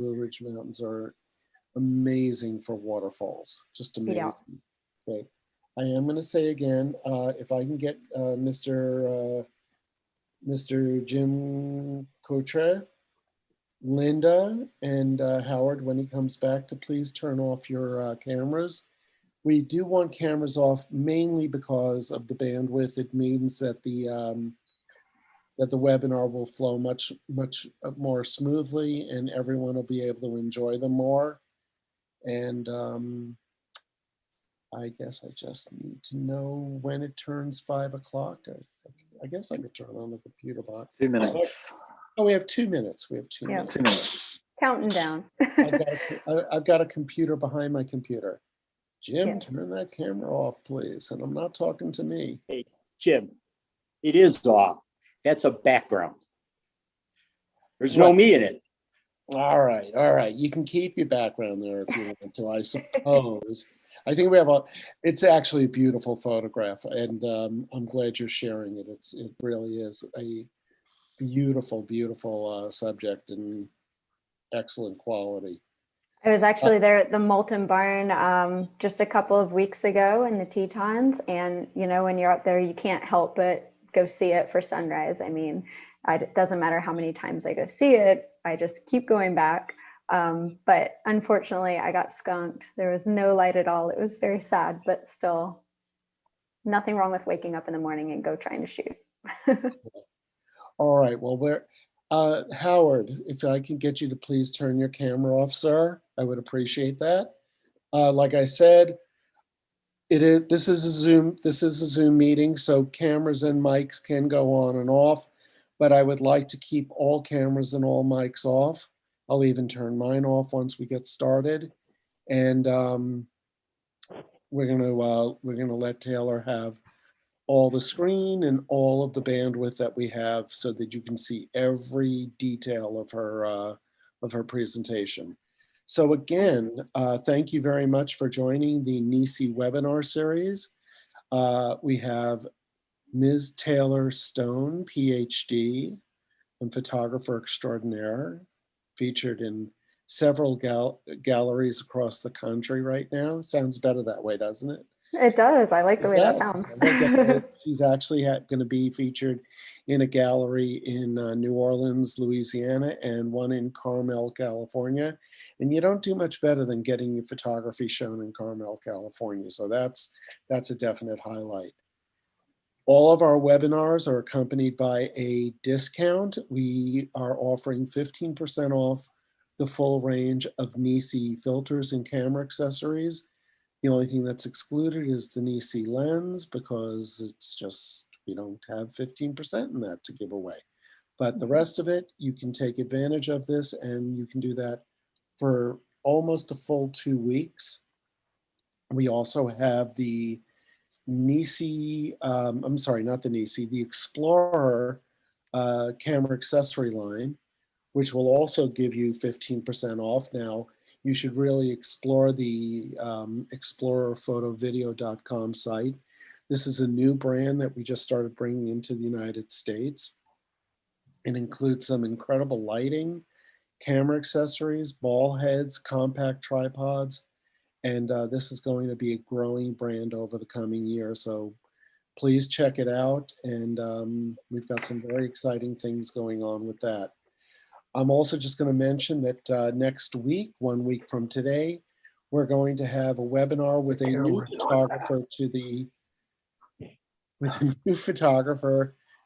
Blue Ridge Mountains are amazing for waterfalls, just Yeah. amazing. Okay, I am going to say again, if I can get Mr. Jim Cotre, Linda, and Howard, when he comes back, to please turn off your cameras. We do want cameras off mainly because of the bandwidth. It means that the webinar will flow much more smoothly, and everyone will be able to enjoy them more. And I guess I just need to know when it turns 5 o'clock. I guess I could turn on the computer box. 2 minutes. Oh, we have 2 minutes. We have 2 Yeah. minutes. 2 minutes. Counting down. I've got a computer behind my computer. Jim, Yes. turn that camera off, please. And I'm not talking to me. Hey, Jim, it is off. That's a background. There's no me in it. All right. You can keep your background there if you want to, I suppose. I think we have it's actually a beautiful photograph, and I'm glad you're sharing it. It really is a beautiful subject and excellent quality. I was actually there at the Molten Barn just a couple of weeks ago in the Tetons, and you know, when you're up there, you can't help but go see it for sunrise. I mean, it doesn't matter how many times I go see it, I just keep going back. But unfortunately, I got skunked. There was no light at all. It was very sad, but still, nothing wrong with waking up in the morning and go trying to shoot. All right. Well, Howard, if I can get you to please turn your camera off, sir, I would appreciate that. Like I said, this is a Zoom meeting, so cameras and mics can go on and off, but I would like to keep all cameras and all mics off. I'll even turn mine off once we get started, and we're gonna let Taylor have all the screen and all of the bandwidth that we have, so that you can see every detail of her presentation. So again, thank you very much for joining the NiSi webinar series. We have Ms. Talor Stone, Ph.D. and photographer extraordinaire, featured in several galleries across the country right now. Sounds better that way, doesn't it? It does. I like the way that sounds. She's actually going to be featured in a gallery in New Orleans, Louisiana, and one in Carmel, California. And you don't do much better than getting your photography shown in Carmel, California. So that's a definite highlight. All of our webinars are accompanied by a discount. We are offering 15% off the full range of NiSi filters and camera accessories. The only thing that's excluded is the NiSi lens, because it's just, we don't have 15% in that to give away. But the rest of it, you can take advantage of this, and you can do that for almost a full 2 weeks. We also have the NiSi, I'm sorry, not the NiSi, the Explorer camera accessory line, which will also give you 15% off. Now, you should really explore the explorerphotovideo.com site. This is a new brand that we just started bringing into the United States. It includes some incredible lighting, camera accessories, ball heads, compact tripods, and this is going to be a growing brand over the coming year. So please check it out. And we've got some very exciting things going on with that. I'm also just going to mention that next week, 1 week from today, we're going to have a webinar with a new photographer to the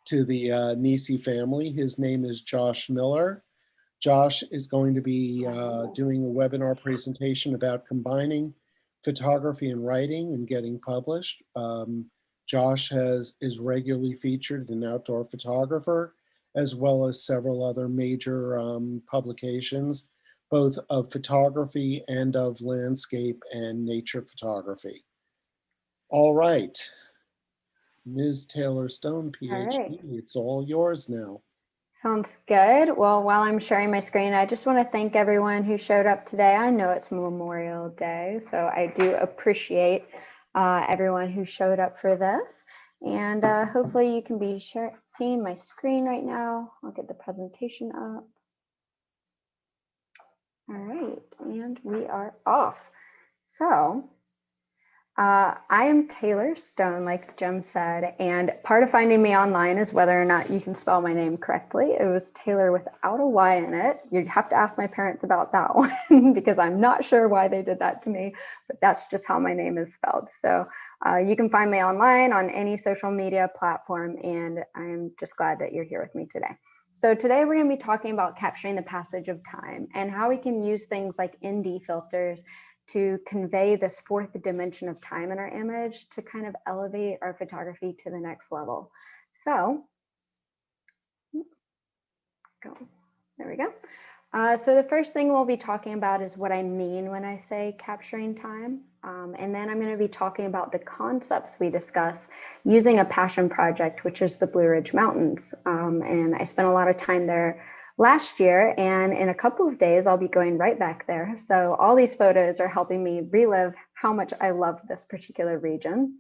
NiSi family. His name is Josh Miller. Josh is going to be doing a webinar presentation about combining photography and writing and getting published. Josh is regularly featured in Outdoor Photographer, as well as several other major publications, both of photography and of landscape and nature photography. All right, Ms. Talor Stone, PhD, it's all yours now. Sounds good. Well, while I'm sharing my screen, I just want to thank everyone who showed up today. I know it's Memorial Day, so I do appreciate everyone who showed up for this. And hopefully you can be seeing my screen right now. I'll get the presentation up. And we are off. So I am Talor Stone, like Jim said, and part of finding me online is whether or not you can spell my name correctly. It was Talor without a Y in it. You'd have to ask my parents about that one because I'm not sure why they did that to me, but that's just how my name is spelled. So you can find me online on any social media platform, and I'm just glad that you're here with me today. So today we're going to be talking about capturing the passage of time and how we can use things like ND filters to convey this fourth dimension of time in our image to kind of elevate our photography to the next level. So, there we go. So the first thing we'll be talking about is what I mean when I say capturing time. And then I'm going to be talking about the concepts we discuss using a passion project, which is the Blue Ridge Mountains. And I spent a lot of time there last year, and in a couple of days, I'll be going right back there. So all these photos are helping me relive how much I love this particular region.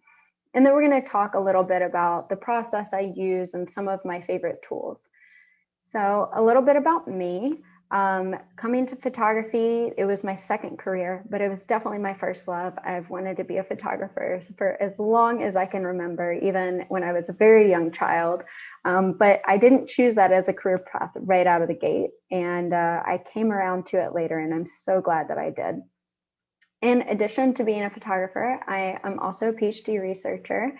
And then we're going to talk a little bit about the process I use and some of my favorite tools. So a little bit about me. Coming to photography, it was my second career, but it was definitely my first love. I've wanted to be a photographer for as long as I can remember, even when I was a very young child. But I didn't choose that as a career path right out of the gate. And I came around to it later, and I'm so glad that I did. In addition to being a photographer, I am also a Ph.D. researcher.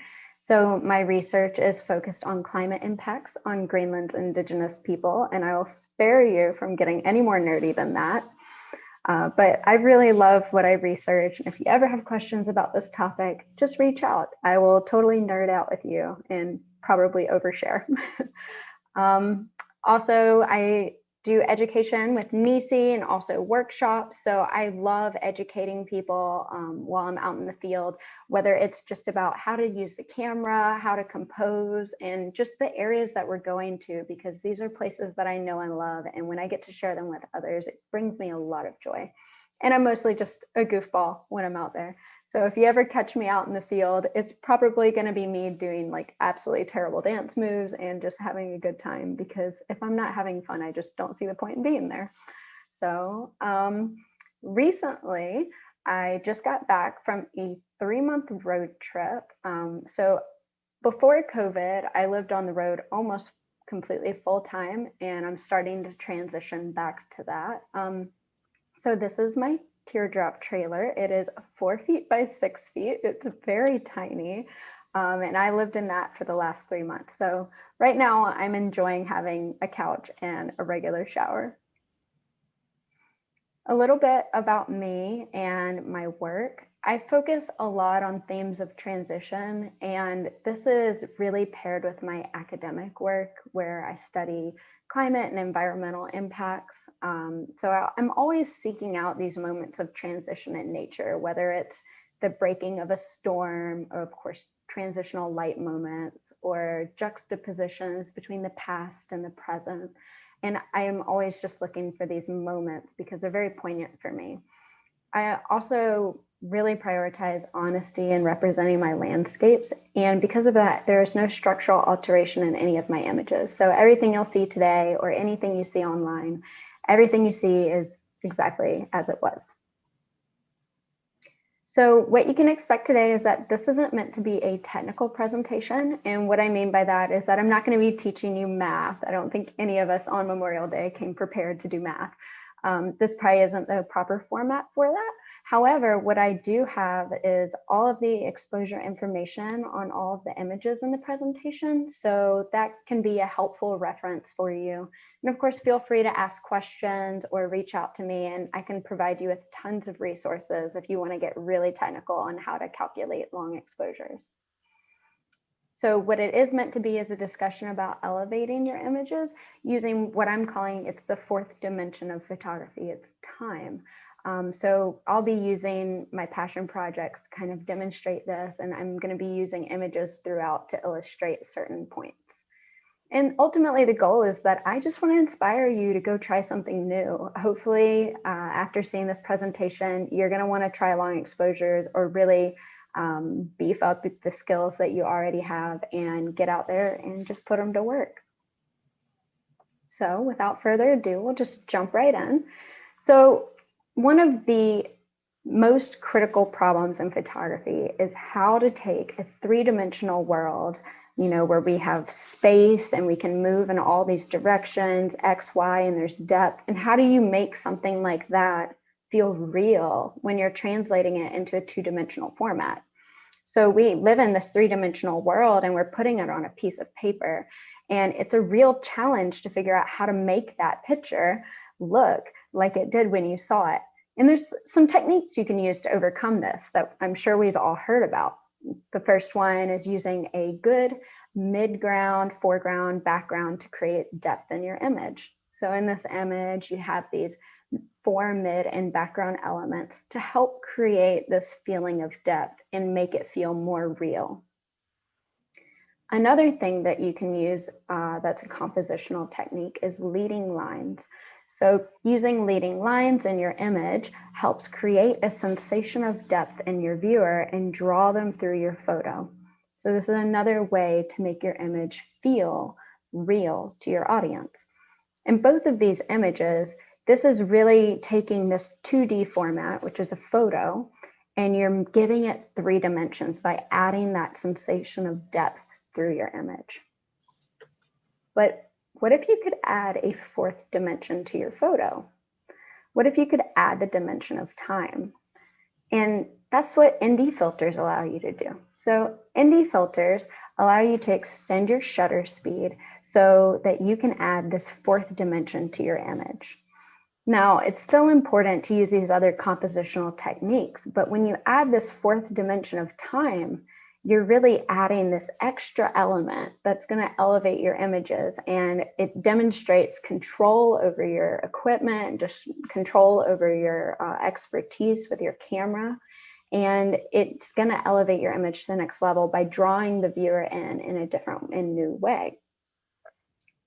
So my research is focused on climate impacts on Greenland's indigenous people, and I will spare you from getting any more nerdy than that. But I really love what I research. And if you ever have questions about this topic, just reach out. I will totally nerd out with you and probably overshare. Also, I do education with NiSi and also workshops. So I love educating people while I'm out in the field, whether it's just about how to use the camera, how to compose, and just the areas that we're going to, because these are places that I know and love. And when I get to share them with others, it brings me a lot of joy. And I'm mostly just a goofball when I'm out there. So if you ever catch me out in the field, it's probably going to be me doing like absolutely terrible dance moves and just having a good time, because if I'm not having fun, I just don't see the point in being there. So recently, I just got back from a 3-month road trip. So before COVID, I lived on the road almost completely full time, and I'm starting to transition back to that. So this is my teardrop trailer. It is 4 feet by 6 feet. It's very tiny. And I lived in that for the last 3 months. So right now I'm enjoying having a couch and a regular shower. A little bit about me and my work. I focus a lot on themes of transition, and this is really paired with my academic work where I study climate and environmental impacts. So I'm always seeking out these moments of transition in nature, whether it's the breaking of a storm, or of course, transitional light moments, or juxtapositions between the past and the present. And I am always just looking for these moments because they're very poignant for me. I also really prioritize honesty in representing my landscapes. And because of that, there is no structural alteration in any of my images. So everything you'll see today or anything you see online, everything you see is exactly as it was. So what you can expect today is that this isn't meant to be a technical presentation. And what I mean by that is that I'm not going to be teaching you math. I don't think any of us on Memorial Day came prepared to do math. This probably isn't the proper format for that. However, what I do have is all of the exposure information on all of the images in the presentation. So that can be a helpful reference for you. And of course, feel free to ask questions or reach out to me, and I can provide you with tons of resources if you want to get really technical on how to calculate long exposures. So what it is meant to be is a discussion about elevating your images using what I'm calling, it's the fourth dimension of photography, it's time. So I'll be using my passion projects to kind of demonstrate this, and I'm going to be using images throughout to illustrate certain points. And ultimately the goal is that I just want to inspire you to go try something new. Hopefully after seeing this presentation, you're going to want to try long exposures or really beef up the skills that you already have and get out there and just put them to work. So without further ado, we'll just jump right in. So one of the most critical problems in photography is how to take a three-dimensional world, you know, where we have space and we can move in all these directions, X, Y, and there's depth. And how do you make something like that feel real when you're translating it into a two-dimensional format? So we live in this three-dimensional world and we're putting it on a piece of paper. And it's a real challenge to figure out how to make that picture look like it did when you saw it. And there's some techniques you can use to overcome this that I'm sure we've all heard about. The first one is using a good mid-ground, foreground, background to create depth in your image. So in this image, you have these fore, mid, and background elements to help create this feeling of depth and make it feel more real. Another thing that you can use that's a compositional technique is leading lines. So using leading lines in your image helps create a sensation of depth in your viewer and draw them through your photo. So this is another way to make your image feel real to your audience. In both of these images, this is really taking this 2D format, which is a photo, and you're giving it 3 dimensions by adding that sensation of depth through your image. But what if you could add a 4th dimension to your photo? What if you could add the dimension of time? And that's what ND filters allow you to do. So ND filters allow you to extend your shutter speed so that you can add this 4th dimension to your image. Now, it's still important to use these other compositional techniques, but when you add this 4th dimension of time, you're really adding this extra element that's going to elevate your images, and it demonstrates control over your equipment, just control over your expertise with your camera. And it's going to elevate your image to the next level by drawing the viewer in a different and new way.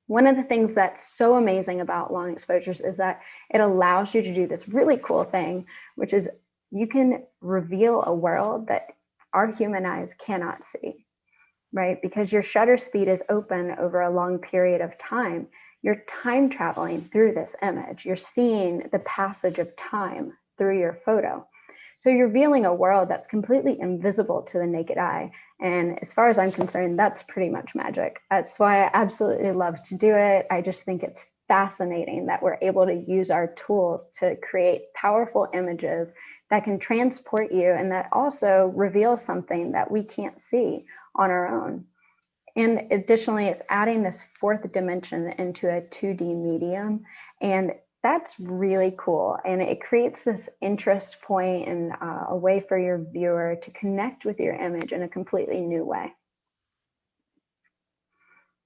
One of the things that's so amazing about long exposures is that it allows you to do this really cool thing, which is you can reveal a world that our human eyes cannot see, right? Because your shutter speed is open over a long period of time. You're time traveling through this image. You're seeing the passage of time through your photo. So you're revealing a world that's completely invisible to the naked eye. And as far as I'm concerned, that's pretty much magic. That's why I absolutely love to do it. I just think it's fascinating that we're able to use our tools to create powerful images that can transport you and that also reveal something that we can't see on our own. And additionally, it's adding this 4th dimension into a 2D medium. And that's really cool. And it creates this interest point and a way for your viewer to connect with your image in a completely new way.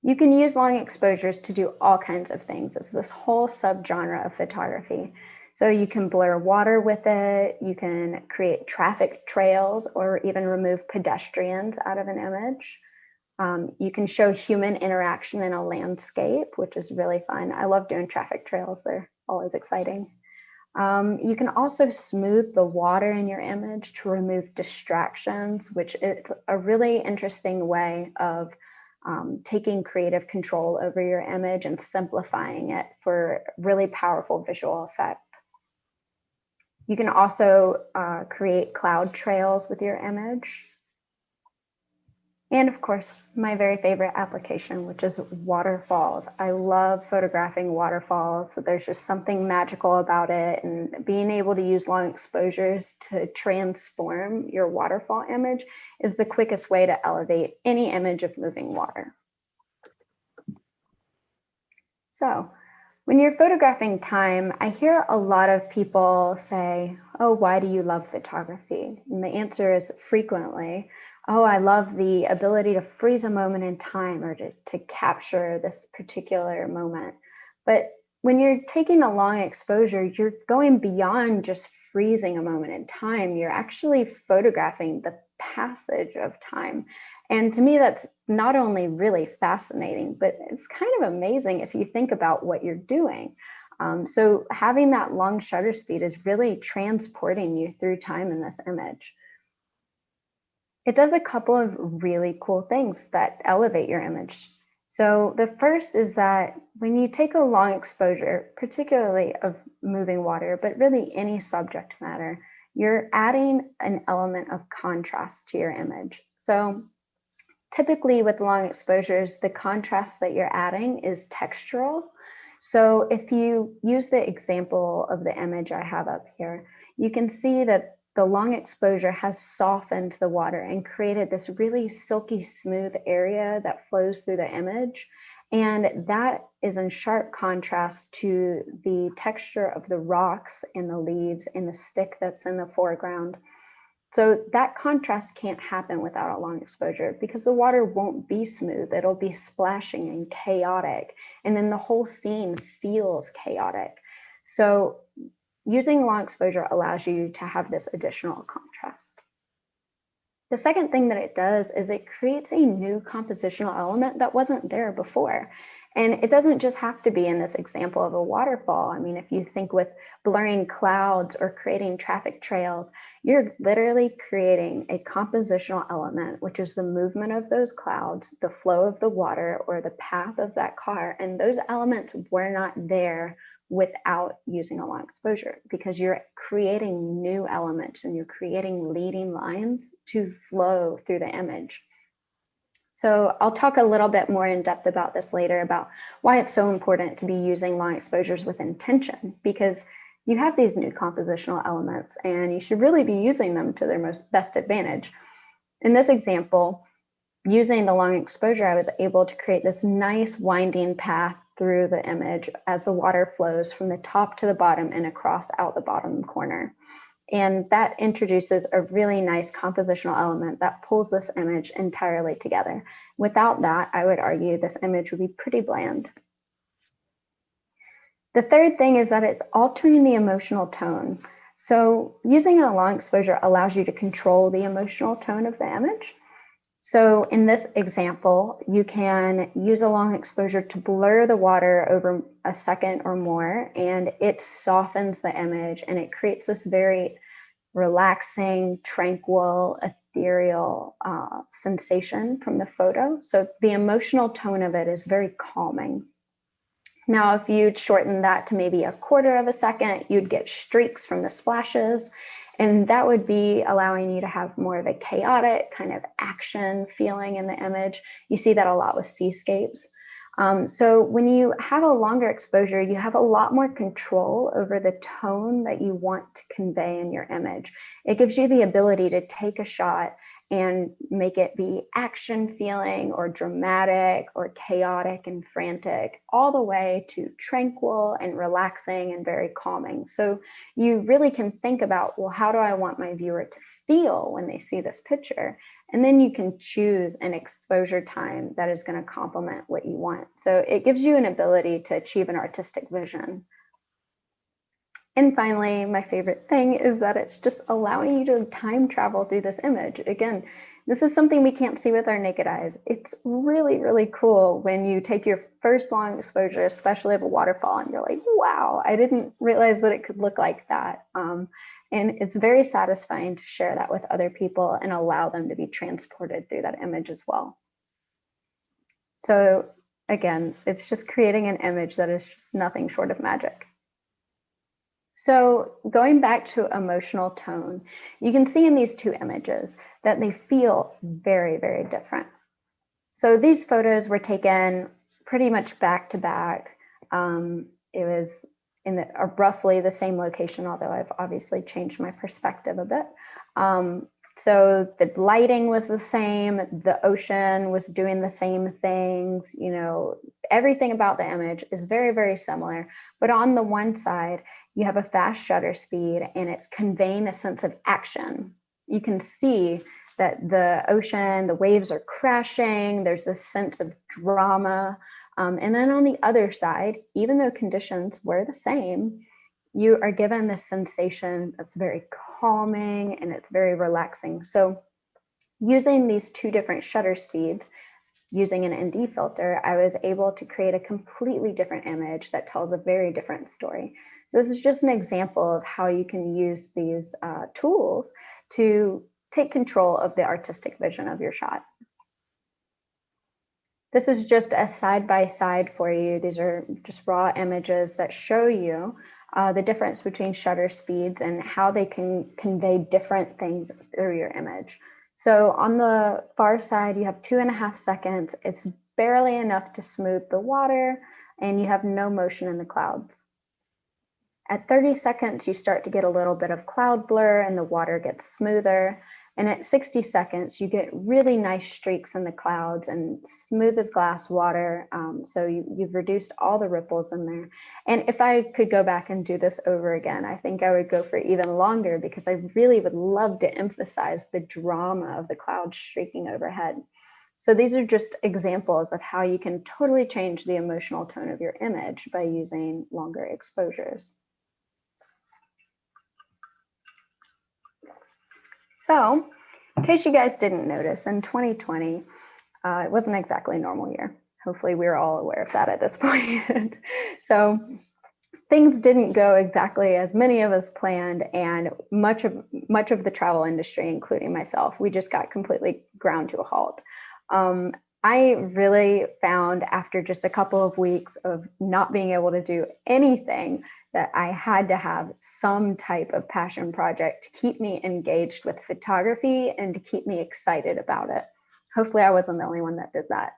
You can use long exposures to do all kinds of things. It's this whole subgenre of photography. So you can blur water with it, you can create traffic trails or even remove pedestrians out of an image. You can show human interaction in a landscape, which is really fun. I love doing traffic trails, they're always exciting. You can also smooth the water in your image to remove distractions, which is a really interesting way of taking creative control over your image and simplifying it for really powerful visual effect. You can also create cloud trails with your image. And of course, my very favorite application, which is waterfalls. I love photographing waterfalls. So there's just something magical about it. And being able to use long exposures to transform your waterfall image is the quickest way to elevate any image of moving water. So when you're photographing time, I hear a lot of people say, oh, why do you love photography? And the answer is frequently, oh, I love the ability to freeze a moment in time or to capture this particular moment. But when you're taking a long exposure, you're going beyond just freezing a moment in time. You're actually photographing the passage of time. And to me, that's not only really fascinating, but it's kind of amazing if you think about what you're doing. So having that long shutter speed is really transporting you through time in this image. It does a couple of really cool things that elevate your image. So the first is that when you take a long exposure, particularly of moving water, but really any subject matter, you're adding an element of contrast to your image. So typically with long exposures, the contrast that you're adding is textural. So if you use the example of the image I have up here, you can see that the long exposure has softened the water and created this really silky smooth area that flows through the image. And that is in sharp contrast to the texture of the rocks and the leaves and the stick that's in the foreground. So that contrast can't happen without a long exposure because the water won't be smooth. It'll be splashing and chaotic. And then the whole scene feels chaotic. So using long exposure allows you to have this additional contrast. The second thing that it does is it creates a new compositional element that wasn't there before. And it doesn't just have to be in this example of a waterfall. I mean, if you think with blurring clouds or creating traffic trails, you're literally creating a compositional element, which is the movement of those clouds, the flow of the water, or the path of that car. And those elements were not there without using a long exposure, because you're creating new elements and you're creating leading lines to flow through the image. So I'll talk a little bit more in depth about this later, about why it's so important to be using long exposures with intention, because you have these new compositional elements and you should really be using them to their best advantage. In this example, using the long exposure, I was able to create this nice winding path through the image as the water flows from the top to the bottom and across out the bottom corner. And that introduces a really nice compositional element that pulls this image entirely together. Without that, I would argue this image would be pretty bland. The third thing is that it's altering the emotional tone. So using a long exposure allows you to control the emotional tone of the image. So in this example, you can use a long exposure to blur the water over a second or more, and it softens the image and it creates this very relaxing, tranquil, ethereal sensation from the photo. So the emotional tone of it is very calming. Now, if you'd shorten that to maybe a quarter of a second, you'd get streaks from the splashes. And that would be allowing you to have more of a chaotic kind of action feeling in the image. You see that a lot with seascapes. So when you have a longer exposure, you have a lot more control over the tone that you want to convey in your image. It gives you the ability to take a shot and make it be action feeling or dramatic or chaotic and frantic, all the way to tranquil and relaxing and very calming. So you really can think about, well, how do I want my viewer to feel when they see this picture? And then you can choose an exposure time that is going to complement what you want. So it gives you an ability to achieve an artistic vision. And finally, my favorite thing is that it's just allowing you to time travel through this image. Again, this is something we can't see with our naked eyes. It's really, really cool when you take your first long exposure, especially of a waterfall, and you're like, wow, I didn't realize that it could look like that. And it's very satisfying to share that with other people and allow them to be transported through that image as well. So again, it's just creating an image that is just nothing short of magic. So going back to emotional tone, you can see in these two images that they feel very, very different. So these photos were taken pretty much back to back. It was in roughly the same location, although I've obviously changed my perspective a bit. So the lighting was the same, the ocean was doing the same things, you know, everything about the image is very, very similar. But on the one side, you have a fast shutter speed and it's conveying a sense of action. You can see that the ocean, the waves are crashing, there's this sense of drama. And then on the other side, even though conditions were the same, you are given this sensation that's very calming and it's very relaxing. So using these two different shutter speeds, using an ND filter, I was able to create a completely different image that tells a very different story. So this is just an example of how you can use these tools to take control of the artistic vision of your shot. This is just a side-by-side for you. These are just raw images that show you the difference between shutter speeds and how they can convey different things through your image. So on the far side, you have 2.5 seconds. It's barely enough to smooth the water, and you have no motion in the clouds. At 30 seconds, you start to get a little bit of cloud blur and the water gets smoother. And at 60 seconds, you get really nice streaks in the clouds and smooth as glass water. So you've reduced all the ripples in there. And if I could go back and do this over again, I think I would go for even longer, because I really would love to emphasize the drama of the clouds streaking overhead. So these are just examples of how you can totally change the emotional tone of your image by using longer exposures. So, in case you guys didn't notice, in 2020, it wasn't exactly a normal year. Hopefully we're all aware of that at this point. So things didn't go exactly as many of us planned, and much of the travel industry, including myself, we just got completely ground to a halt. I really found, after just a couple of weeks of not being able to do anything, that I had to have some type of passion project to keep me engaged with photography and to keep me excited about it. Hopefully I wasn't the only one that did that.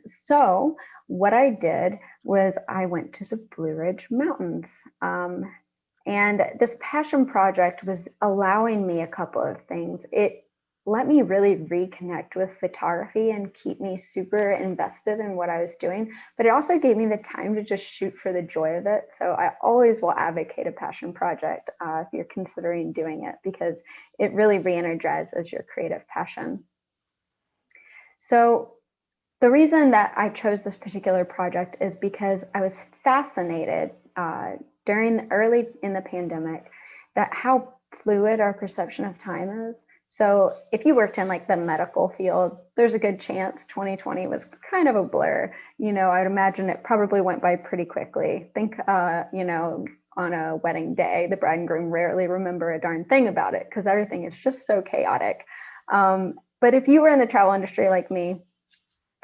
So what I did was I went to the Blue Ridge Mountains. And this passion project was allowing me a couple of things. It let me really reconnect with photography and keep me super invested in what I was doing, but it also gave me the time to just shoot for the joy of it. So I always will advocate a passion project if you're considering doing it, because it really re-energizes your creative passion. So the reason that I chose this particular project is because I was fascinated early in the pandemic that how fluid our perception of time is. So if you worked in like the medical field, there's a good chance 2020 was kind of a blur. You know, I'd imagine it probably went by pretty quickly. Think, you know, on a wedding day, the bride and groom rarely remember a darn thing about it because everything is just so chaotic. But if you were in the travel industry like me,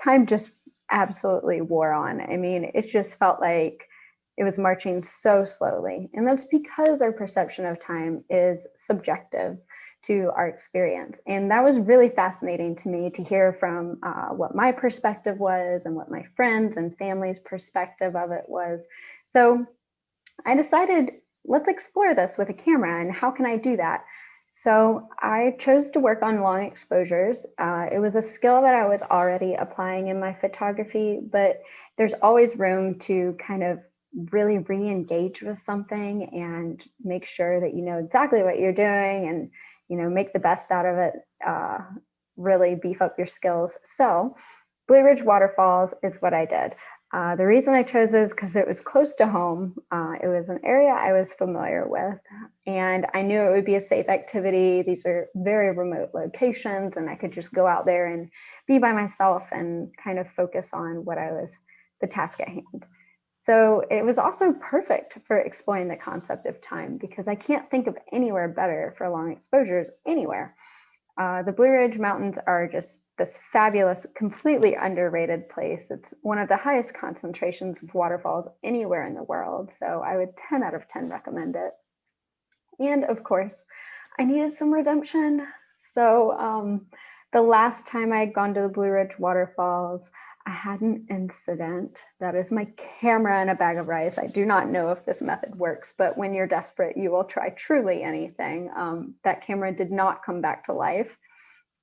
time just absolutely wore on. I mean, it just felt like it was marching so slowly. And that's because our perception of time is subjective to our experience. And that was really fascinating to me to hear from what my perspective was and what my friends and family's perspective of it was. So I decided, let's explore this with a camera, and how can I do that? So I chose to work on long exposures. It was a skill that I was already applying in my photography, but there's always room to kind of really re-engage with something and make sure that you know exactly what you're doing and, you know, make the best out of it, really beef up your skills. So Blue Ridge Waterfalls is what I did. The reason I chose this is because it was close to home. It was an area I was familiar with, and I knew it would be a safe activity. These are very remote locations, and I could just go out there and be by myself and kind of focus on the task at hand. So it was also perfect for exploring the concept of time, because I can't think of anywhere better for long exposures anywhere. The Blue Ridge Mountains are just this fabulous, completely underrated place. It's one of the highest concentrations of waterfalls anywhere in the world. So I would 10 out of 10 recommend it. And of course, I needed some redemption. So the last time I'd gone to the Blue Ridge Waterfalls, I had an incident. That is my camera and a bag of rice. I do not know if this method works, but when you're desperate, you will try truly anything. That camera did not come back to life.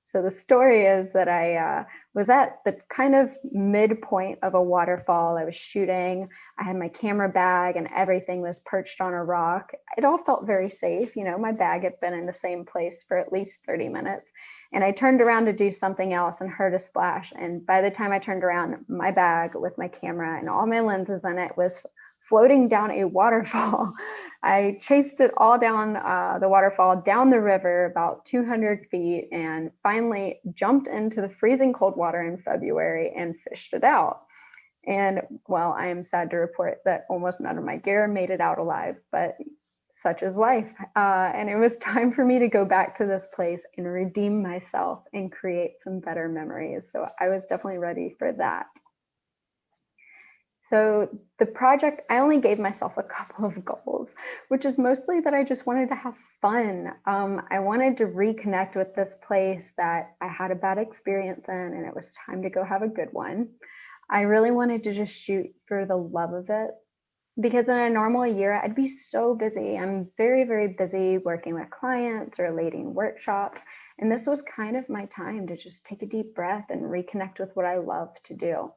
So the story is that I was at the kind of midpoint of a waterfall. I was shooting. I had my camera bag and everything was perched on a rock. It all felt very safe. You know, my bag had been in the same place for at least 30 minutes. And I turned around to do something else and heard a splash. And by the time I turned around, my bag with my camera and all my lenses in it was floating down a waterfall. I chased it all down the waterfall, down the river about 200 feet, and finally jumped into the freezing cold water in February and fished it out. And well, I am sad to report that almost none of my gear made it out alive, but such is life. And it was time for me to go back to this place and redeem myself and create some better memories. So I was definitely ready for that. So the project, I only gave myself a couple of goals, which is mostly that I just wanted to have fun. I wanted to reconnect with this place that I had a bad experience in, and it was time to go have a good one. I really wanted to just shoot for the love of it, because in a normal year, I'd be so busy. I'm very, very busy working with clients or leading workshops. And this was kind of my time to just take a deep breath and reconnect with what I love to do.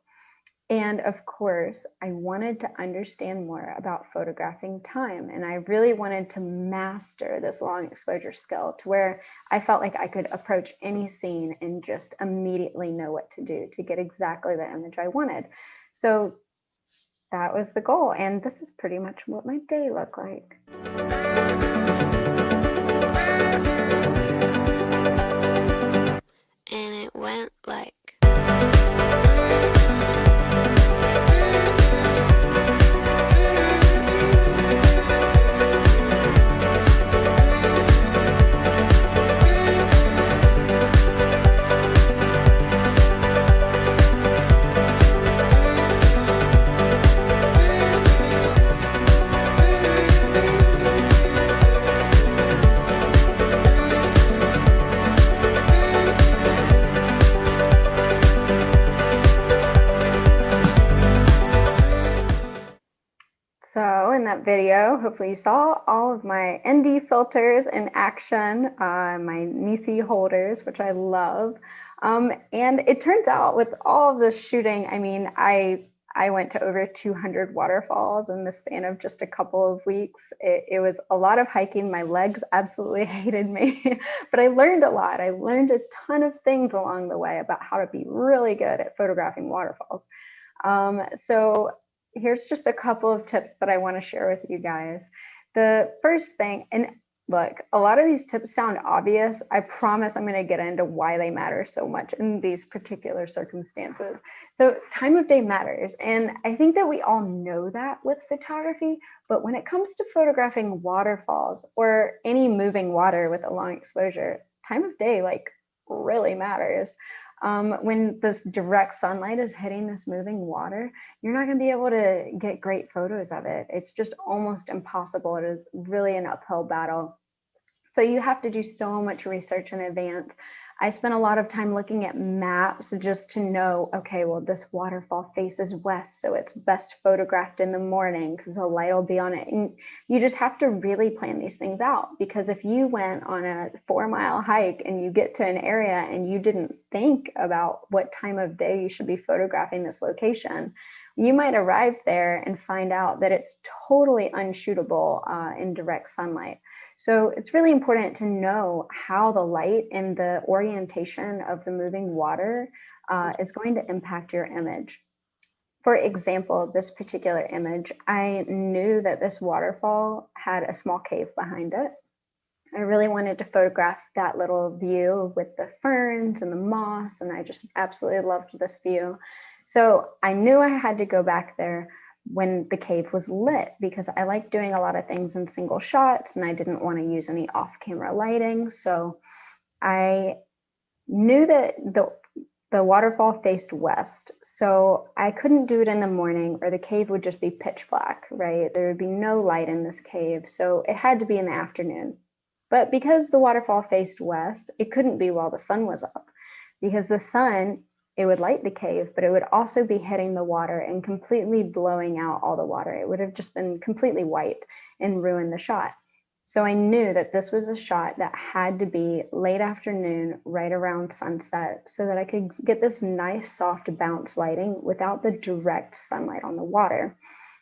And of course, I wanted to understand more about photographing time. And I really wanted to master this long exposure skill to where I felt like I could approach any scene and just immediately know what to do to get exactly the image I wanted. So that was the goal. And this is pretty much what my day looked like. And it went like. So in that video, hopefully you saw all of my ND filters in action, my NiSi holders, which I love. And it turns out with all of this shooting, I mean, I went to over 200 waterfalls in the span of just a couple of weeks. It was a lot of hiking. My legs absolutely hated me, but I learned a lot. I learned a ton of things along the way about how to be really good at photographing waterfalls. So here's just a couple of tips that I want to share with you guys. The first thing, and look, a lot of these tips sound obvious. I promise I'm going to get into why they matter so much in these particular circumstances. So time of day matters. And I think that we all know that with photography, but when it comes to photographing waterfalls or any moving water with a long exposure, time of day like really matters. When this direct sunlight is hitting this moving water, you're not going to be able to get great photos of it. It's just almost impossible. It is really an uphill battle. So you have to do so much research in advance. I spent a lot of time looking at maps just to know, okay, well, this waterfall faces west, so it's best photographed in the morning because the light will be on it. And you just have to really plan these things out, because if you went on a 4-mile hike and you get to an area and you didn't think about what time of day you should be photographing this location, you might arrive there and find out that it's totally unshootable in direct sunlight. So it's really important to know how the light and the orientation of the moving water is going to impact your image. For example, this particular image, I knew that this waterfall had a small cave behind it. I really wanted to photograph that little view with the ferns and the moss, and I just absolutely loved this view. So I knew I had to go back there when the cave was lit, because I like doing a lot of things in single shots and I didn't want to use any off-camera lighting. So I knew that the waterfall faced west, so I couldn't do it in the morning or the cave would just be pitch black, right? There would be no light in this cave, so it had to be in the afternoon. But because the waterfall faced west, it couldn't be while the sun was up, because the sun, it would light the cave, but it would also be hitting the water and completely blowing out all the water. It would have just been completely white and ruined the shot. So I knew that this was a shot that had to be late afternoon, right around sunset, so that I could get this nice soft bounce lighting without the direct sunlight on the water.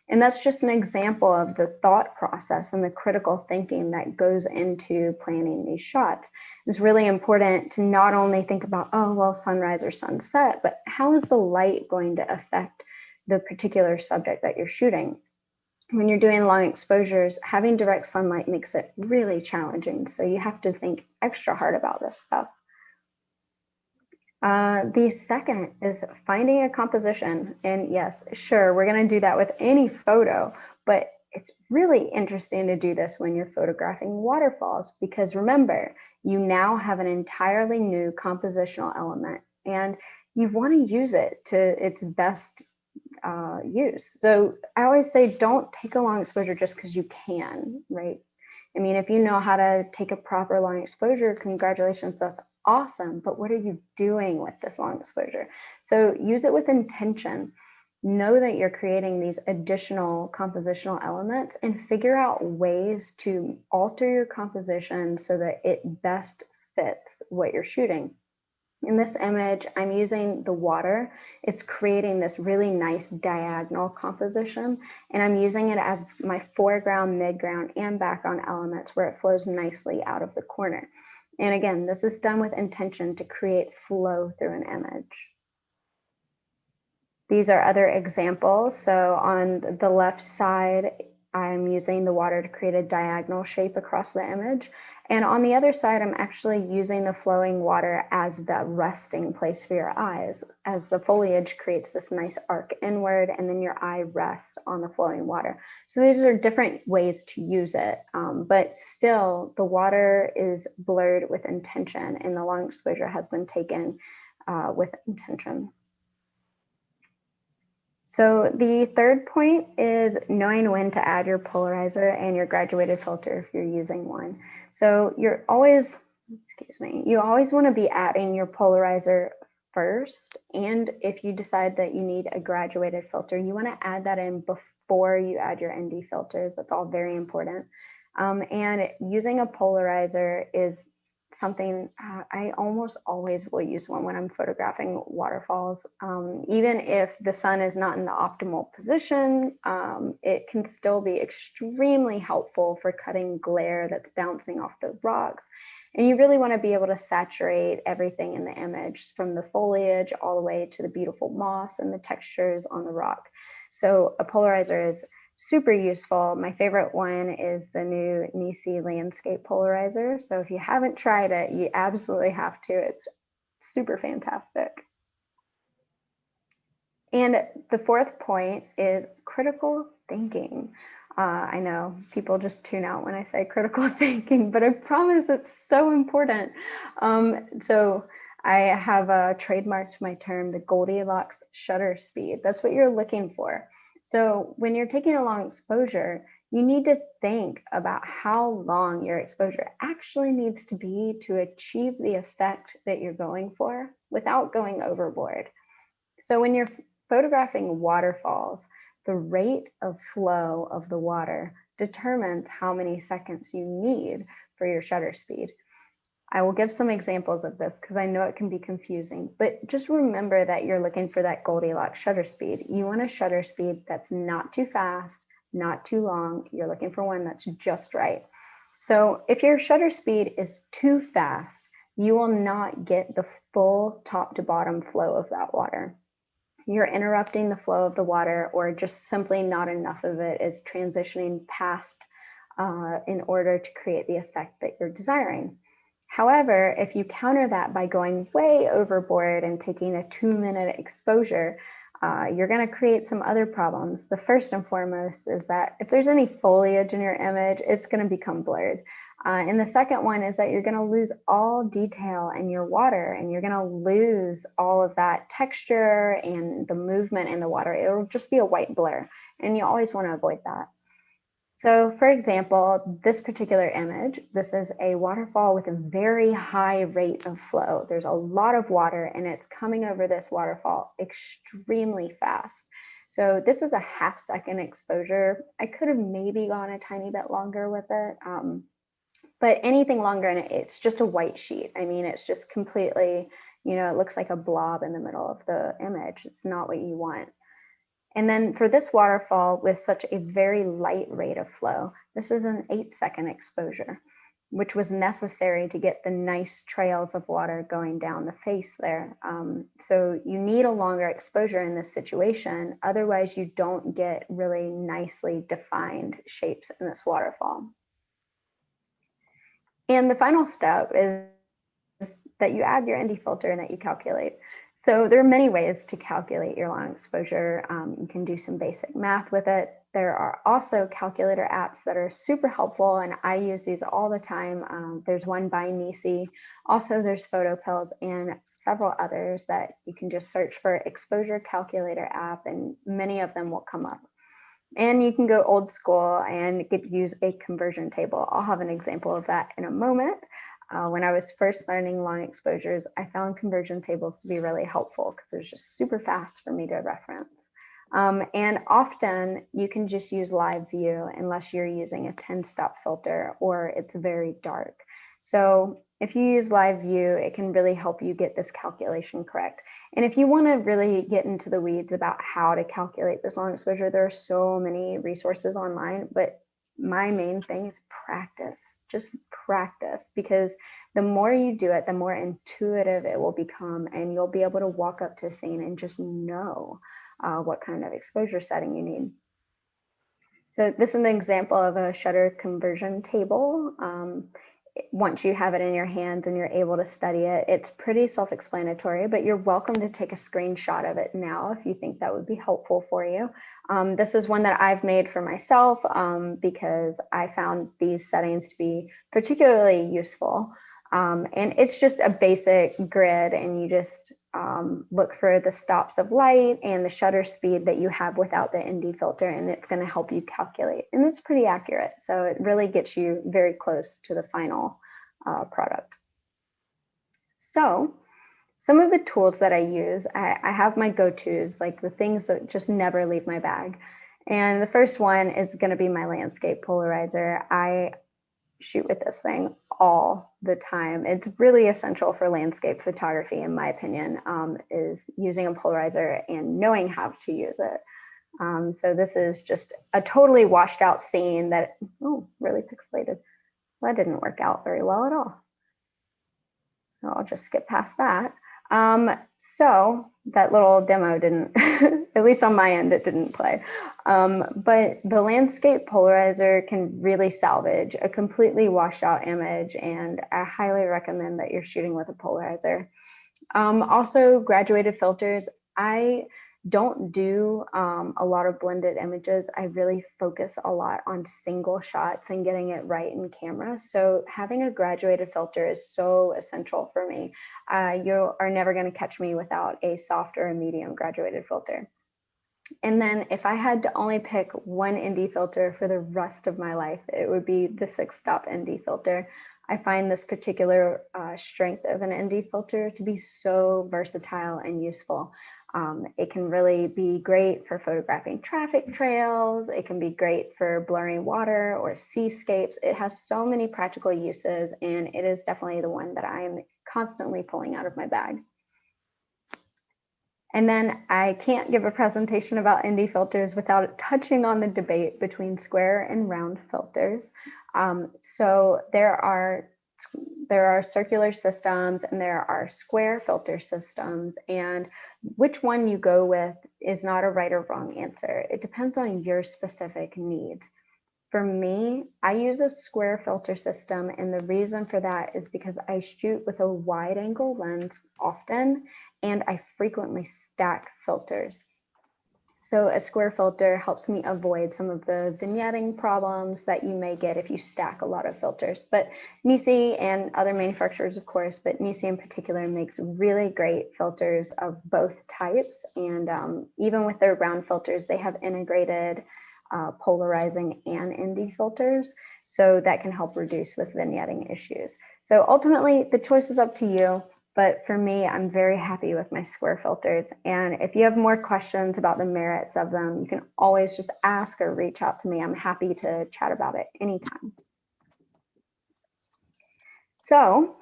And that's just an example of the thought process and the critical thinking that goes into planning these shots. It's really important to not only think about, oh, well, sunrise or sunset, but how is the light going to affect the particular subject that you're shooting? When you're doing long exposures, having direct sunlight makes it really challenging. So you have to think extra hard about this stuff. The second is finding a composition. And yes, sure, we're going to do that with any photo, but it's really interesting to do this when you're photographing waterfalls, because remember, you now have an entirely new compositional element and you want to use it to its best use. So I always say, don't take a long exposure just because you can, right? I mean, if you know how to take a proper long exposure, congratulations, that's awesome. But what are you doing with this long exposure? So use it with intention. Know that you're creating these additional compositional elements and figure out ways to alter your composition so that it best fits what you're shooting. In this image, I'm using the water. It's creating this really nice diagonal composition, and I'm using it as my foreground, midground, and background elements where it flows nicely out of the corner. And again, this is done with intention to create flow through an image. These are other examples. So on the left side, I'm using the water to create a diagonal shape across the image. And on the other side, I'm actually using the flowing water as the resting place for your eyes, as the foliage creates this nice arc inward, and then your eye rests on the flowing water. So these are different ways to use it, but still the water is blurred with intention, and the long exposure has been taken with intention. So the third point is knowing when to add your polarizer and your graduated filter if you're using one. So you're always, you always want to be adding your polarizer first. And if you decide that you need a graduated filter, you want to add that in before you add your ND filters. That's all very important. And using a polarizer is something I almost always will use one when I'm photographing waterfalls. Even if the sun is not in the optimal position, it can still be extremely helpful for cutting glare that's bouncing off the rocks. And you really want to be able to saturate everything in the image, from the foliage all the way to the beautiful moss and the textures on the rock. So a polarizer is super useful. My favorite one is the new NiSi landscape polarizer. So if you haven't tried it, you absolutely have to. It's super fantastic. And the fourth point is critical thinking. I know people just tune out when I say critical thinking, but I promise it's so important. So I have trademarked my term, the Goldilocks shutter speed. That's what you're looking for. So when you're taking a long exposure, you need to think about how long your exposure actually needs to be to achieve the effect that you're going for without going overboard. So when you're photographing waterfalls, the rate of flow of the water determines how many seconds you need for your shutter speed. I will give some examples of this because I know it can be confusing, but just remember that you're looking for that Goldilocks shutter speed. You want a shutter speed that's not too fast, not too long. You're looking for one that's just right. So if your shutter speed is too fast, you will not get the full top to bottom flow of that water. You're interrupting the flow of the water, or just simply not enough of it is transitioning past in order to create the effect that you're desiring. However, if you counter that by going way overboard and taking a 2-minute exposure, you're going to create some other problems. The first and foremost is that if there's any foliage in your image, it's going to become blurred. And the second one is that you're going to lose all detail in your water, and you're going to lose all of that texture and the movement in the water. It'll just be a white blur, and you always want to avoid that. So for example, this particular image, this is a waterfall with a very high rate of flow. There's a lot of water and it's coming over this waterfall extremely fast. So this is a 1/2 second exposure. I could have maybe gone a tiny bit longer with it, but anything longer and it's just a white sheet. I mean, it's just completely, it looks like a blob in the middle of the image. It's not what you want. And then for this waterfall with such a very light rate of flow, this is an 8-second exposure, which was necessary to get the nice trails of water going down the face there. So you need a longer exposure in this situation. Otherwise, you don't get really nicely defined shapes in this waterfall. And the final step is that you add your ND filter and that you calculate. So there are many ways to calculate your long exposure. You can do some basic math with it. There are also calculator apps that are super helpful, and I use these all the time. There's one by NiSi. Also, there's Photo Pills and several others that you can just search for exposure calculator app, and many of them will come up. And you can go old school and use a conversion table. I'll have an example of that in a moment. When I was first learning long exposures, I found conversion tables to be really helpful because it was just super fast for me to reference. And often you can just use live view unless you're using a 10-stop filter or it's very dark. So if you use live view, it can really help you get this calculation correct. And if you want to really get into the weeds about how to calculate this long exposure, there are so many resources online, but my main thing is practice. Just practice, because the more you do it, the more intuitive it will become, and you'll be able to walk up to a scene and just know what kind of exposure setting you need. So this is an example of a shutter conversion table. Once you have it in your hands and you're able to study it, it's pretty self-explanatory, but you're welcome to take a screenshot of it now if you think that would be helpful for you. This is one that I've made for myself because I found these settings to be particularly useful. And it's just a basic grid, and you just look for the stops of light and the shutter speed that you have without the ND filter, and it's going to help you calculate. And it's pretty accurate, so it really gets you very close to the final product. So some of the tools that I use, I have my go-tos, like the things that just never leave my bag. And the first one is going to be my landscape polarizer. I shoot with this thing all the time. It's really essential for landscape photography, in my opinion, is using a polarizer and knowing how to use it. So this is just a totally washed out scene that, oh, really pixelated. That didn't work out very well at all. So I'll just skip past that. So that little demo didn't, at least on my end, it didn't play. But the landscape polarizer can really salvage a completely washed out image, and I highly recommend that you're shooting with a polarizer. Also, graduated filters. I don't do a lot of blended images. I really focus a lot on single shots and getting it right in camera. So having a graduated filter is so essential for me. You are never going to catch me without a soft or a medium graduated filter. And then if I had to only pick one ND filter for the rest of my life, it would be the 6-stop ND filter. I find this particular strength of an ND filter to be so versatile and useful. It can really be great for photographing traffic trails. It can be great for blurring water or seascapes. It has so many practical uses, and it is definitely the one that I'm constantly pulling out of my bag. And then I can't give a presentation about ND filters without touching on the debate between square and round filters. So there are circular systems and there are square filter systems, and which one you go with is not a right or wrong answer. It depends on your specific needs. For me, I use a square filter system, and the reason for that is because I shoot with a wide angle lens often, and I frequently stack filters. So a square filter helps me avoid some of the vignetting problems that you may get if you stack a lot of filters. But NiSi and other manufacturers, of course, but NiSi in particular makes really great filters of both types. And even with their round filters, they have integrated polarizing and ND filters. So that can help reduce with vignetting issues. So ultimately, the choice is up to you. But for me, I'm very happy with my square filters. And if you have more questions about the merits of them, you can always just ask or reach out to me. I'm happy to chat about it anytime. So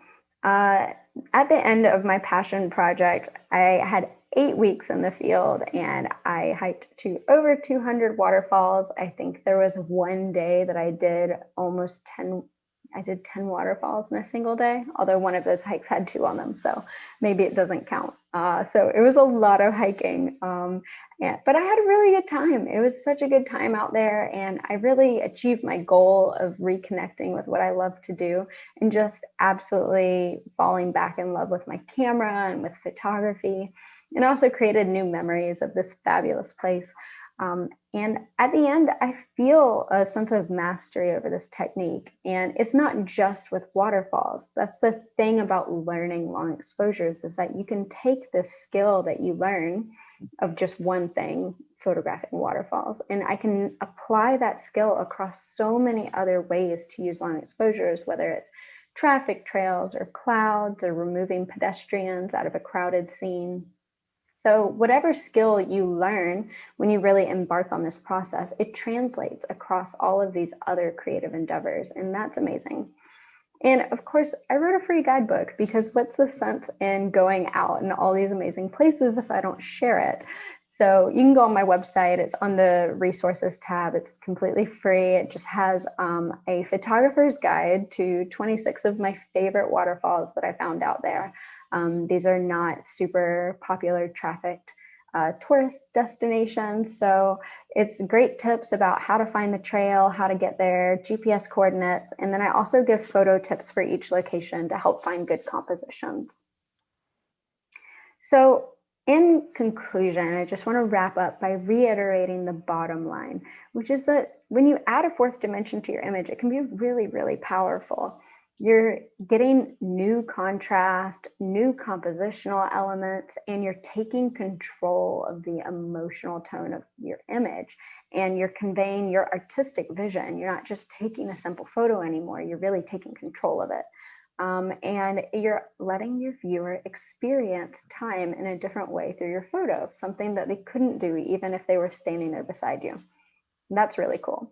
at the end of my passion project, I had 8 weeks in the field and I hiked to over 200 waterfalls. I think there was one day that I did almost 10 waterfalls in a single day, although one of those hikes had 2 on them, so maybe it doesn't count. So it was a lot of hiking, but I had a really good time. It was such a good time out there, and I really achieved my goal of reconnecting with what I love to do and just absolutely falling back in love with my camera and with photography, and also created new memories of this fabulous place. And at the end, I feel a sense of mastery over this technique. And it's not just with waterfalls. That's the thing about learning long exposures, is that you can take this skill that you learn of just one thing, photographing waterfalls, and I can apply that skill across so many other ways to use long exposures, whether it's traffic trails or clouds or removing pedestrians out of a crowded scene. So whatever skill you learn when you really embark on this process, it translates across all of these other creative endeavors, and that's amazing. And of course, I wrote a free guidebook, because what's the sense in going out in all these amazing places if I don't share it? So you can go on my website. It's on the resources tab. It's completely free. It just has a photographer's guide to 26 of my favorite waterfalls that I found out there. These are not super popular trafficked tourist destinations. So it's great tips about how to find the trail, how to get there, GPS coordinates. And then I also give photo tips for each location to help find good compositions. So in conclusion, I just want to wrap up by reiterating the bottom line, which is that when you add a fourth dimension to your image, it can be really, really powerful. You're getting new contrast, new compositional elements, and you're taking control of the emotional tone of your image, and you're conveying your artistic vision. You're not just taking a simple photo anymore, you're really taking control of it. And you're letting your viewer experience time in a different way through your photo, something that they couldn't do even if they were standing there beside you. And that's really cool.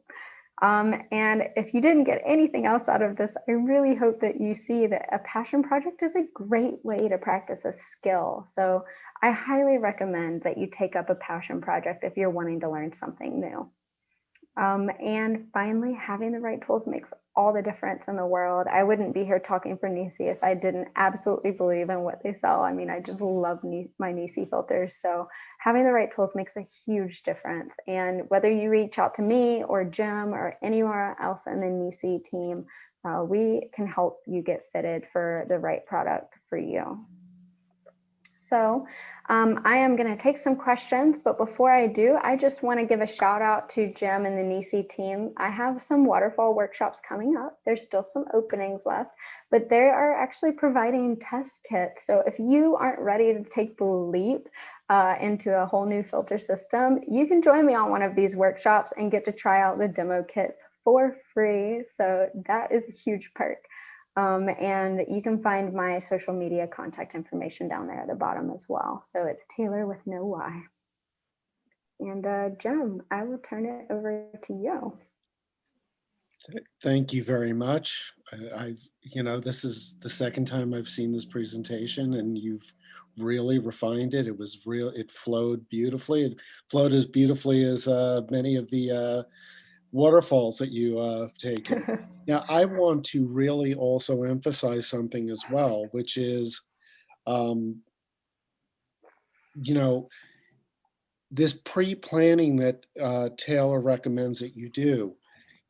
And if you didn't get anything else out of this, I really hope that you see that a passion project is a great way to practice a skill. So I highly recommend that you take up a passion project if you're wanting to learn something new. And finally, having the right tools makes all the difference in the world. I wouldn't be here talking for NiSi if I didn't absolutely believe in what they sell. I mean, I just love my NiSi filters. So having the right tools makes a huge difference. And whether you reach out to me or Jim or anywhere else in the NiSi team, we can help you get fitted for the right product for you. So I am going to take some questions, but before I do, I just want to give a shout out to Jim and the NiSi team. I have some waterfall workshops coming up. There's still some openings left, but they are actually providing test kits. So if you aren't ready to take the leap into a whole new filter system, you can join me on one of these workshops and get to try out the demo kits for free. So that is a huge perk. And you can find my social media contact information down there at the bottom as well. So it's Talor with no Y. And Jim, I will turn it over to you. Thank you very much. This is the second time I've seen this presentation, and you've really refined it. It flowed beautifully. It flowed as beautifully as many of the waterfalls that you have taken. Now, I want to really also emphasize something as well, which is, this pre-planning that Talor recommends that you do.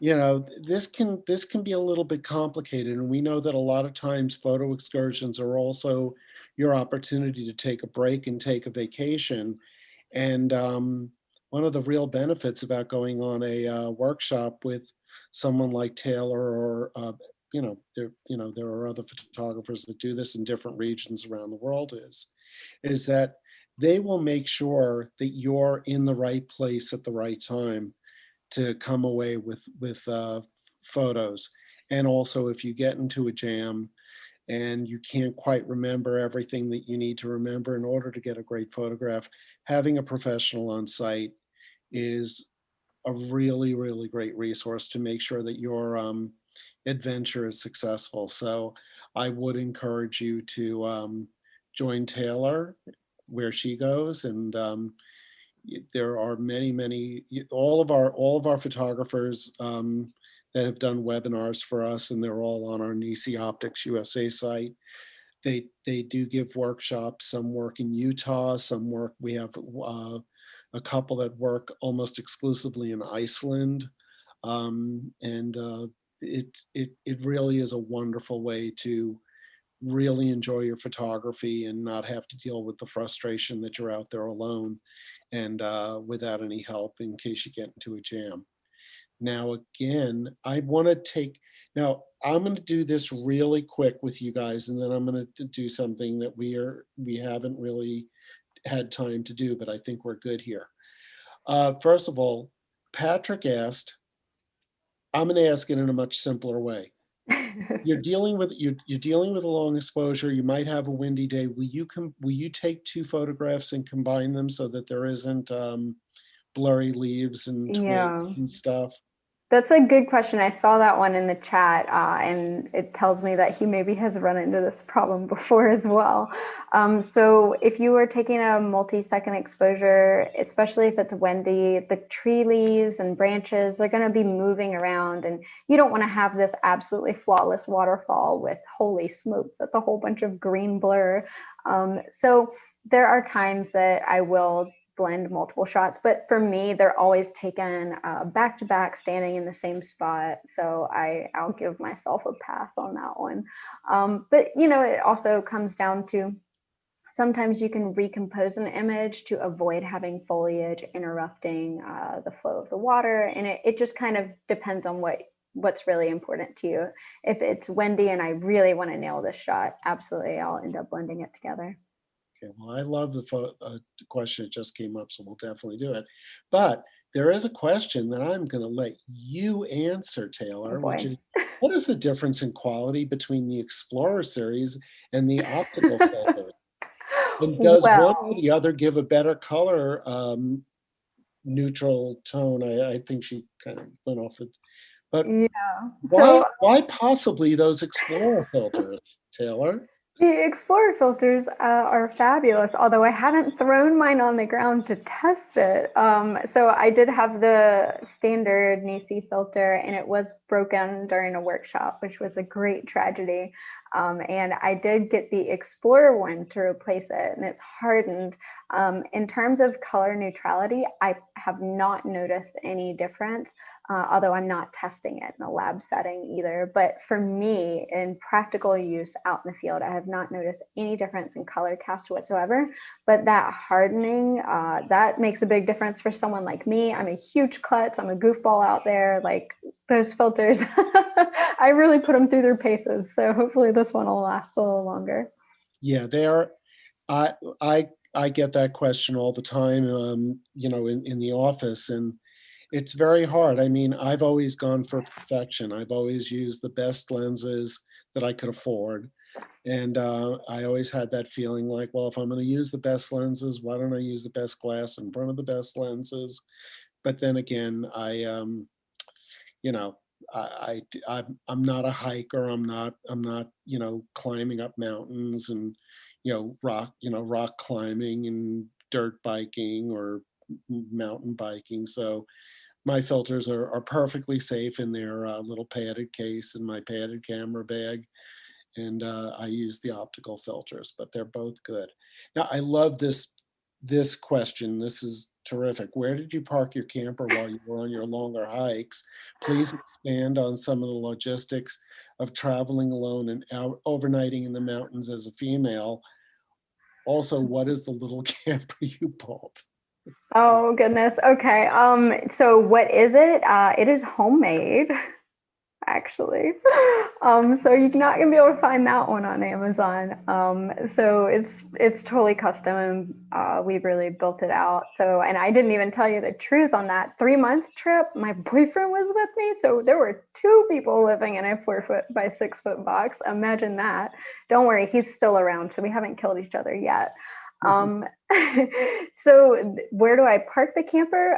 This can be a little bit complicated, and we know that a lot of times photo excursions are also your opportunity to take a break and take a vacation. And one of the real benefits about going on a workshop with someone like Talor, or there are other photographers that do this in different regions around the world, is that they will make sure that you're in the right place at the right time to come away with photos. And also, if you get into a jam and you can't quite remember everything that you need to remember in order to get a great photograph, having a professional on site is a really, really great resource to make sure that your adventure is successful. So I would encourage you to join Talor where she goes, and there are many, all of our photographers that have done webinars for us, and they're all on our NiSi Optics USA site. They do give workshops. Some work in Utah, some work, we have a couple that work almost exclusively in Iceland. And it really is a wonderful way to really enjoy your photography and not have to deal with the frustration that you're out there alone and without any help in case you get into a jam. Now, again, I want to take, now I'm going to do this really quick with you guys, and then I'm going to do something that we haven't really had time to do, but I think we're good here. First of all, Patrick asked, I'm going to ask it in a much simpler way. You're dealing with a long exposure. You might have a windy day. Will you take two photographs and combine them so that there isn't blurry leaves and Yeah. twigs and stuff? That's a good question. I saw that one in the chat, and it tells me that he maybe has run into this problem before as well. So if you were taking a multi-second exposure, especially if it's windy, the tree leaves and branches, they're going to be moving around, and you don't want to have this absolutely flawless waterfall with holy smokes, that's a whole bunch of green blur. So there are times that I will blend multiple shots, but for me, they're always taken back to back, standing in the same spot. So I'll give myself a pass on that one. But you know, it also comes down to sometimes you can recompose an image to avoid having foliage interrupting the flow of the water, and it just kind of depends on what's really important to you. If it's windy and I really want to nail this shot, absolutely, I'll end up blending it together. Okay, well, I love the question that just came up, so we'll definitely do it. But there is a question that I'm going to let you answer, Oh Taylor, which boy. is, what is the difference in quality between the Explorer series and the optical filter? And does one or Well, the other give a better color neutral tone? I think she kind of went off it. But yeah. why So possibly those Explorer filters, Taylor? the Explorer filters are fabulous, although I haven't thrown mine on the ground to test it. So I did have the standard NiSi filter, and it was broken during a workshop, which was a great tragedy. And I did get the Explorer one to replace it, and it's hardened. In terms of color neutrality, I have not noticed any difference, although I'm not testing it in a lab setting either. But for me, in practical use out in the field, I have not noticed any difference in color cast whatsoever. But that hardening, that makes a big difference for someone like me. I'm a huge klutz. I'm a goofball out there. Like those filters, I really put them through their paces. So hopefully this one will last a little longer. Yeah, they are. I I get that question all the time, in the office, and it's very hard. I mean, I've always gone for perfection. I've always used the best lenses that I could afford. And I always had that feeling like, well, if I'm going to use the best lenses, why don't I use the best glass in front of the best lenses? But then again, you know, I'm not a hiker. I'm not, climbing up mountains and, rock climbing and dirt biking or mountain biking. So my filters are perfectly safe in their little padded case in my padded camera bag. And I use the optical filters, but they're both good. Now, I love this question. This is terrific. Where did you park your camper while you were on your longer hikes? Please expand on some of the logistics of traveling alone and overnighting in the mountains as a female. Also, what is the little camper you pulled? Oh goodness. Okay. So what is it? It is homemade, actually. So you're not gonna be able to find that one on Amazon. So it's totally custom, and we really built it out. So, and I didn't even tell you the truth on that 3-month trip. My boyfriend was with me, so there were 2 people living in a 4 foot by 6 foot box. Imagine that. Don't worry, he's still around, so we haven't killed each other yet. Um, so where do I park the camper?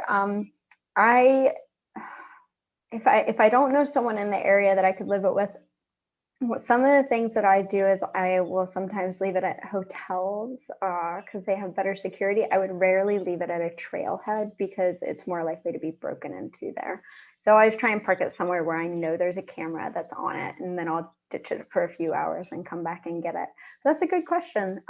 I if I don't know someone in the area that I could live it with, some of the things that I do is I will sometimes leave it at hotels because they have better security. I would rarely leave it at a trailhead because it's more likely to be broken into there. So I always try and park it somewhere where I know there's a camera that's on it, and then I'll ditch it for a few hours and come back and get it. But that's a good question.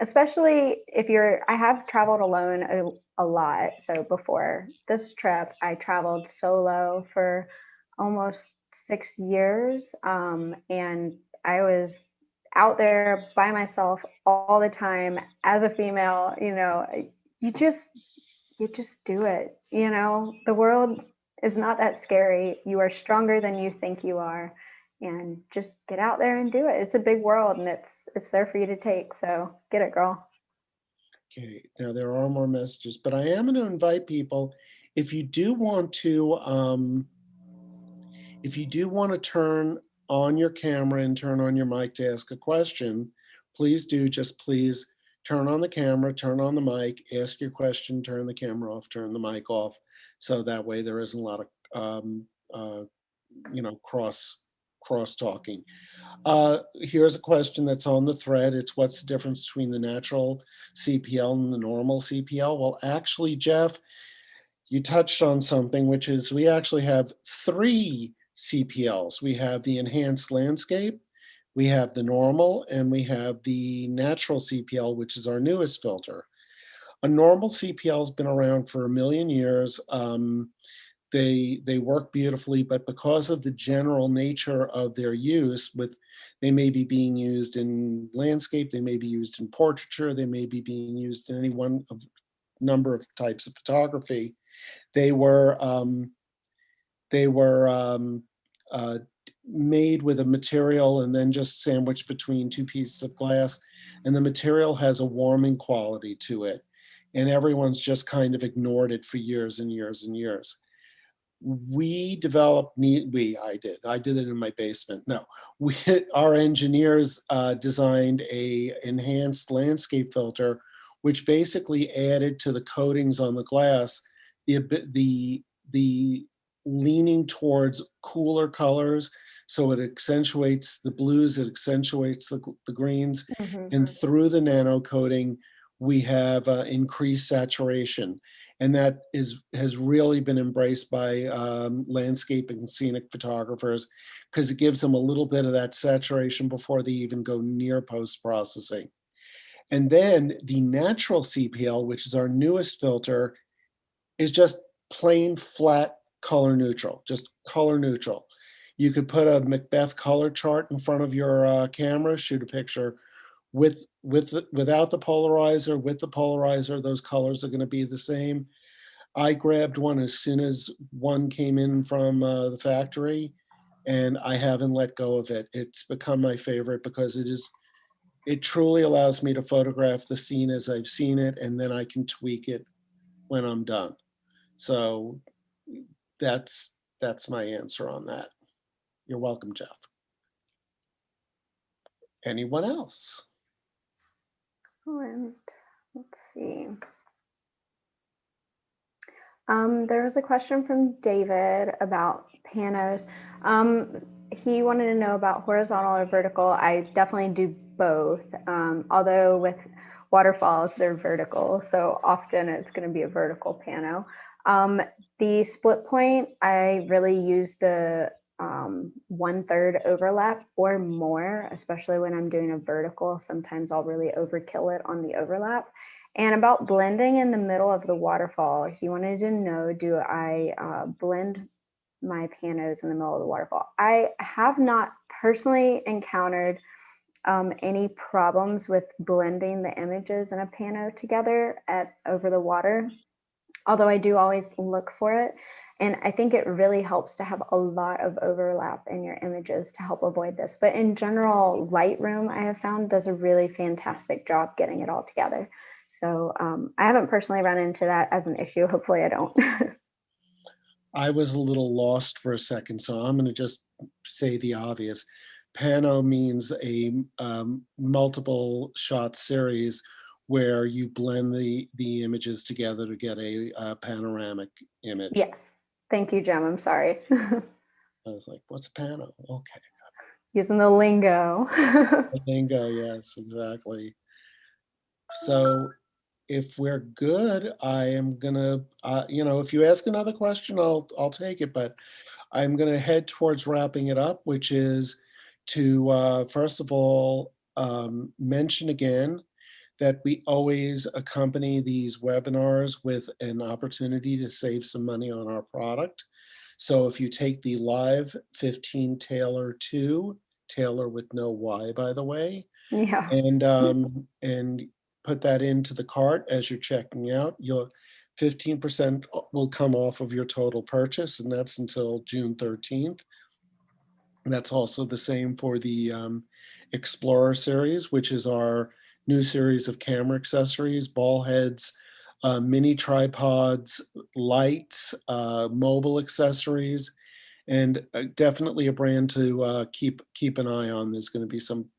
Especially if I have traveled alone a lot. So before this trip, I traveled solo for almost 6 years. And I was out there by myself all the time as a female, you just do it. The world is not that scary. You are stronger than you think you are, and just get out there and do it. It's a big world, and it's there for you to take. So get it, girl. Okay, now there are more messages, but I am going to invite people, if you do want to, turn on your camera and turn on your mic to ask a question, please do. Just please turn on the camera, turn on the mic, ask your question, turn the camera off, turn the mic off, so that way there isn't a lot of cross talking. Here's a question that's on the thread. It's, what's the difference between the natural CPL and the normal CPL? Well, actually, Jeff, you touched on something, which is we actually have 3 CPLs. We have the enhanced landscape, we have the normal, and we have the natural CPL, which is our newest filter. A normal CPL has been around for 1 million years. They work beautifully, but because of the general nature of their use, they may be being used in landscape, they may be used in portraiture, they may be being used in any one of number of types of photography. They were made with a material and then just sandwiched between 2 pieces of glass, and the material has a warming quality to it, and everyone's just kind of ignored it for years and years and years. We developed, I did it in my basement. No, our engineers designed a enhanced landscape filter, which basically added to the coatings on the glass the leaning towards cooler colors. So it accentuates the blues, it accentuates the greens, and through the nano coating, we have increased saturation. And that has really been embraced by landscape and scenic photographers, because it gives them a little bit of that saturation before they even go near post-processing. And then the natural CPL, which is our newest filter, is just plain flat color neutral, just color neutral. You could put a Macbeth color chart in front of your camera, shoot a picture without the polarizer, with the polarizer, those colors are going to be the same. I grabbed one as soon as one came in from the factory, and I haven't let go of it. It's become my favorite because it truly allows me to photograph the scene as I've seen it, and then I can tweak it when I'm done. So that's my answer on that. You're welcome, Jeff. Anyone else? Excellent. Let's see. There was a question from David about panos. He wanted to know about horizontal or vertical. I definitely do both. Although with waterfalls, they're vertical. So often it's going to be a vertical pano. The split point, I really use the 1/3 overlap or more, especially when I'm doing a vertical. Sometimes I'll really overkill it on the overlap. And about blending in the middle of the waterfall, he wanted to know, do I blend my panos in the middle of the waterfall? I have not personally encountered any problems with blending the images in a pano together over the water, although I do always look for it. And I think it really helps to have a lot of overlap in your images to help avoid this. But in general, Lightroom, I have found, does a really fantastic job getting it all together. So I haven't personally run into that as an issue. Hopefully I don't. I was a little lost for a second, so I'm going to just say the obvious. Pano means a multiple shot series where you blend the images together to get a panoramic image. Yes. Thank you, Jem. I'm sorry. I was like, what's a pano? Okay. Using the lingo. The lingo, yes, exactly. So if we're good, I am gonna, if you ask another question, I'll take it, but I'm gonna head towards wrapping it up, which is to, first of all, mention again that we always accompany these webinars with an opportunity to save some money on our product. So if you take the Live 15 Talor 2 Taylor with no Y, by the way, Yeah. and put that into the cart as you're checking out. You'll 15% will come off of your total purchase, and that's until June 13th. That's also the same for the Explorer series, which is our new series of camera accessories, ball heads, mini tripods, lights, mobile accessories, and definitely a brand to keep an eye on. There's going to be some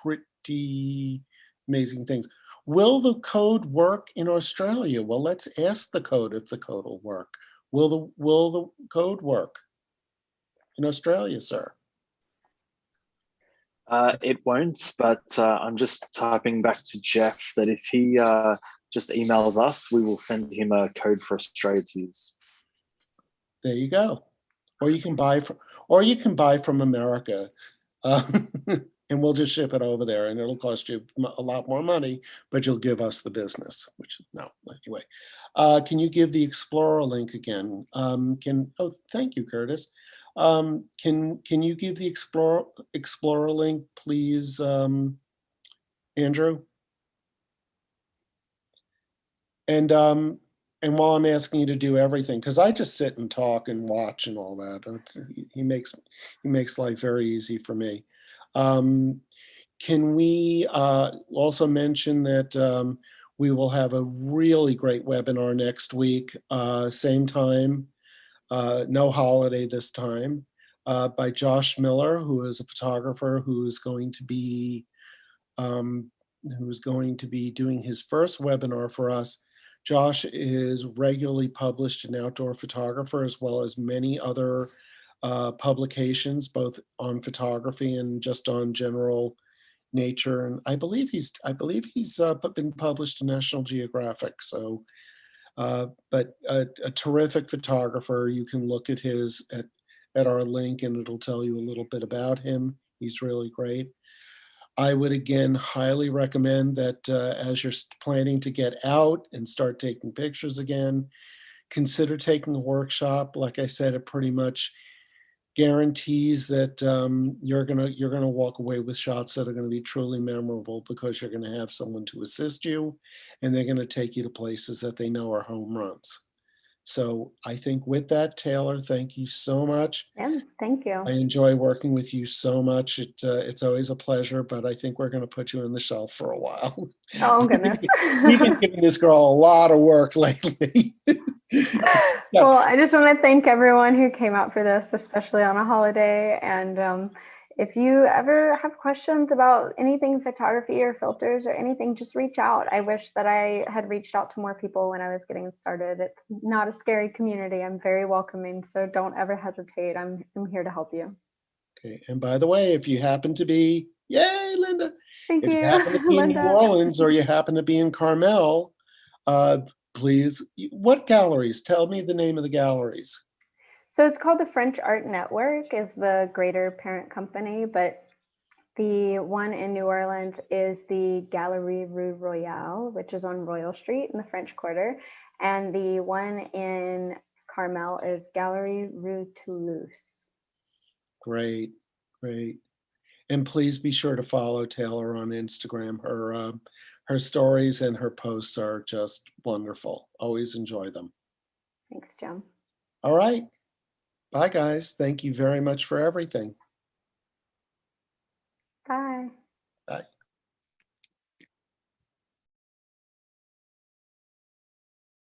pretty amazing things. Will the code work in Australia? Well, let's ask the code if the code will work. Will the code work in Australia, sir? It won't, but I'm just typing back to Jeff that if he just emails us, we will send him a code for Australia to use. There you go. Or you can buy from America, and we'll just ship it over there, and it'll cost you a lot more money, but you'll give us the business. Which no, anyway. Can you give the Explorer link again? Oh, thank you, Curtis. Can you give the Explorer link, please, Andrew? And while I'm asking you to do everything, because I just sit and talk and watch and all that, he makes life very easy for me. Can we also mention that we will have a really great webinar next week, same time, no holiday this time, by Josh Miller, who is a photographer who's going to be doing his first webinar for us. Josh is regularly published in Outdoor Photographer, as well as many other publications, both on photography and just on general nature. And I believe he's been published in National Geographic. So, but a terrific photographer. You can look at at our link, and it'll tell you a little bit about him. He's really great. I would again highly recommend that as you're planning to get out and start taking pictures again, consider taking a workshop. Like I said, it pretty much guarantees that you're gonna walk away with shots that are going to be truly memorable, because you're going to have someone to assist you, and they're going to take you to places that they know are home runs. So I think with that, Taylor, thank you so much. Yeah, thank you. I enjoy working with you so much. It's always a pleasure, but I think we're going to put you on the shelf for a while. Oh, goodness. We've been giving this girl a lot of work lately. Well, I just want to thank everyone who came out for this, especially on a holiday. And if you ever have questions about anything photography or filters or anything, just reach out. I wish that I had reached out to more people when I was getting started. It's not a scary community. I'm very welcoming, so don't ever hesitate. I'm here to help you. Okay, and by the way, if you happen to be, yay, Linda. Thank If you, you happen to be in New Linda. Orleans, or you happen to be in Carmel, please, what galleries? Tell me the name of the galleries. So it's called the French Art Network, is the greater parent company, but the one in New Orleans is the Galerie Rue Royale, which is on Royal Street in the French Quarter. And the one in Carmel is Galerie Rue Toulouse. Great, great. And please be sure to follow Taylor on Instagram. Her stories and her posts are just wonderful. Always enjoy them. Thanks, Jim. All right. Bye, guys. Thank you very much for everything.